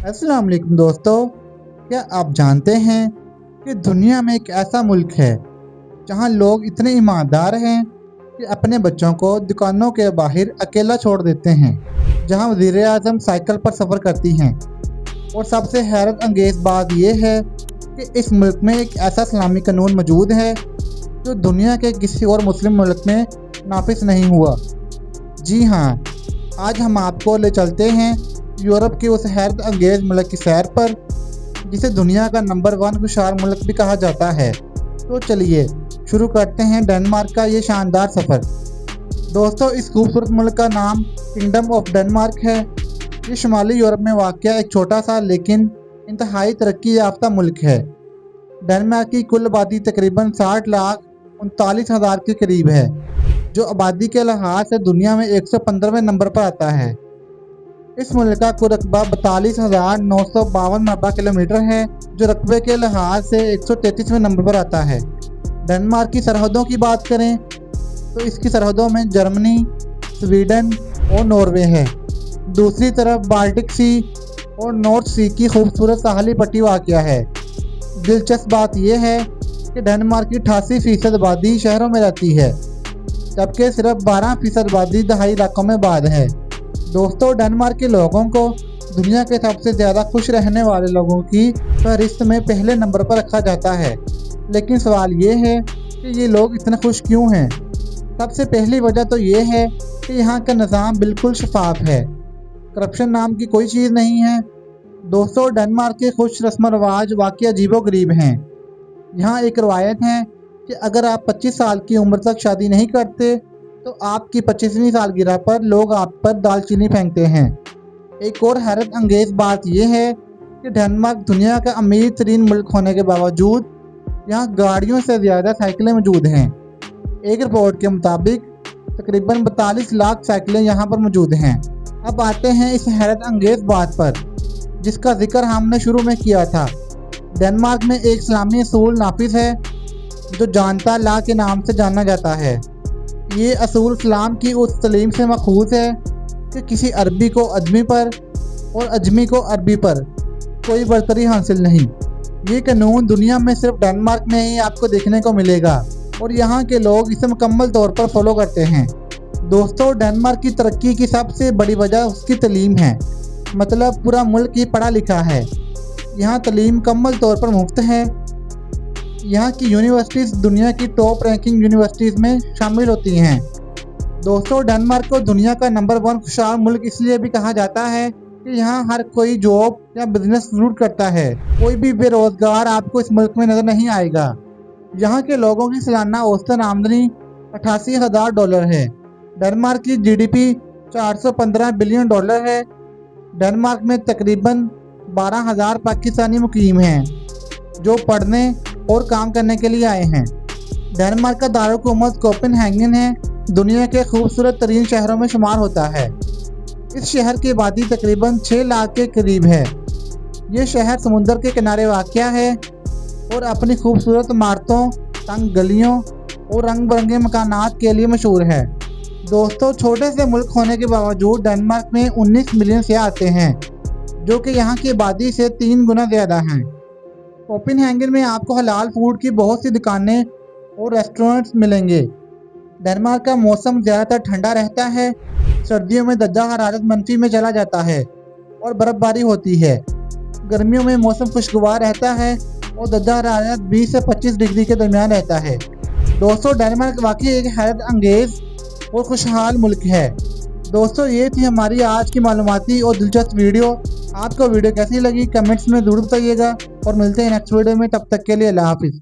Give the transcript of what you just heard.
अस्सलाम वालेकुम दोस्तों, क्या आप जानते हैं कि दुनिया में एक ऐसा मुल्क है जहां लोग इतने ईमानदार हैं कि अपने बच्चों को दुकानों के बाहर अकेला छोड़ देते हैं, जहां वज़ीर आज़म साइकिल पर सफ़र करती हैं। और सबसे हैरत अंगेज़ बात यह है कि इस मुल्क में एक ऐसा इस्लामी कानून मौजूद है जो दुनिया के किसी और मुस्लिम मुल्क में नाफिज नहीं हुआ। जी हाँ, आज हम आपको ले चलते हैं यूरोप के उस हैरत अंगेज़ मुल्क की सैर पर जिसे दुनिया का नंबर 1 खुशहाल मुल्क भी कहा जाता है। तो चलिए शुरू करते हैं डेनमार्क का ये शानदार सफ़र। दोस्तों, इस खूबसूरत मुल्क का नाम किंगडम ऑफ डेनमार्क है। ये शुमाली यूरोप में वाक़या एक छोटा सा लेकिन इंतहाई तरक्की याफ्ता मुल्क है। डेनमार्क की कुल आबादी तकरीबन 60,39,000 के करीब है, जो आबादी के लिहाज से दुनिया में 115वें नंबर पर आता है। इस मुल्क का कुल रकबा 42,952 मरबा किलोमीटर है, जो रकबे के लिहाज से 133वें नंबर पर आता है। डेनमार्क की सरहदों की बात करें तो इसकी सरहदों में जर्मनी, स्वीडन और नॉर्वे है। दूसरी तरफ बाल्टिक सी और नॉर्थ सी की खूबसूरत साहली पट्टी वाक़या है। दिलचस्प बात यह है कि डेनमार्क की 88% आबादी शहरों में रहती है, जबकि सिर्फ 12% आबादी दहाई इलाकों में आबाद है। दोस्तों, डेनमार्क के लोगों को दुनिया के सबसे ज़्यादा खुश रहने वाले लोगों की फहरिस्त में पहले नंबर पर रखा जाता है। लेकिन सवाल ये है कि ये लोग इतने खुश क्यों हैं? सबसे पहली वजह तो ये है कि यहाँ का निज़ाम बिल्कुल शफाफ है। करप्शन नाम की कोई चीज़ नहीं है। दोस्तों, डेनमार्क के खुश रस्म रवाज वाकई अजीबोगरीब हैं। यहाँ एक रवायत है कि अगर आप 25 साल की उम्र तक शादी नहीं करते तो आपकी 25वीं सालगिरह पर लोग आप पर दालचीनी फेंकते हैं। एक और हैरत अंगेज़ बात यह है कि डेनमार्क दुनिया का अमीर तरीन मुल्क होने के बावजूद यहाँ गाड़ियों से ज़्यादा साइकिलें मौजूद हैं। एक रिपोर्ट के मुताबिक तकरीबन 42 लाख साइकिलें यहाँ पर मौजूद हैं। अब आते हैं इस हैरत अंगेज़ बात पर जिसका जिक्र हमने शुरू में किया था। डेनमार्क में एक इस्लामी असूल नाफिज है जो जानता ला के नाम से जाना जाता है। ये असूल इस्लाम की उस तलीम से मखूज़ है कि किसी अरबी को अजमी पर और अजमी को अरबी पर कोई बरतरी हासिल नहीं। ये कानून दुनिया में सिर्फ डेनमार्क में ही आपको देखने को मिलेगा और यहाँ के लोग इसे मुकम्मल तौर पर फॉलो करते हैं। दोस्तों, डेनमार्क की तरक्की की सबसे बड़ी वजह उसकी तलीम है। मतलब पूरा मुल्क ही पढ़ा लिखा है। यहाँ तलीम मुकम्मल तौर पर मुफ्त है। यहाँ की यूनिवर्सिटीज़ दुनिया की टॉप रैंकिंग यूनिवर्सिटीज़ में शामिल होती हैं। दोस्तों, डेनमार्क को दुनिया का नंबर 1 खुशहाल मुल्क इसलिए भी कहा जाता है कि यहाँ हर कोई जॉब या बिजनेस जरूर करता है। कोई भी बेरोजगार आपको इस मुल्क में नज़र नहीं आएगा। यहाँ के लोगों की सालाना औसतन आमदनी $88,000 है। डेनमार्क की जीडीपी $415 बिलियन है। डेनमार्क में तकरीबन 12,000 पाकिस्तानी मुकीम हैं जो पढ़ने और काम करने के लिए आए हैं। डेनमार्क का दारुल-हुकूमत कोपेनहेगन है, दुनिया के खूबसूरत तरीन शहरों में शुमार होता है। इस शहर की आबादी तकरीबन 6 लाख के करीब है। ये शहर समुंदर के किनारे वाक़या है और अपनी खूबसूरत इमारतों, तंग गलियों और रंग बिरंगे मकानात के लिए मशहूर है। दोस्तों, छोटे से मुल्क होने के बावजूद डेनमार्क में 19 मिलियन सयाह आते हैं, जो कि यहाँ की आबादी से 3 गुना ज़्यादा हैं। कोपेनहेगन में आपको हलाल फूड की बहुत सी दुकानें और रेस्टोरेंट्स मिलेंगे। डेनमार्क का मौसम ज़्यादातर ठंडा रहता है। सर्दियों में दर्जा हरारत -में चला जाता है और बर्फ़बारी होती है। गर्मियों में मौसम खुशगवार रहता है और दर्जा हरारत 20 से 25 डिग्री के दरमियान रहता है। दोस्तों, डेनमार्क वाकई एक हैरत अंगेज़ और खुशहाल मुल्क है। दोस्तों, ये थी हमारी आज की मालूमाती और दिलचस्प वीडियो। आपको वीडियो कैसी लगी कमेंट्स में ज़रूर बताइएगा और मिलते हैं नेक्स्ट वीडियो में। तब तक के लिए अल्लाह हाफिज़।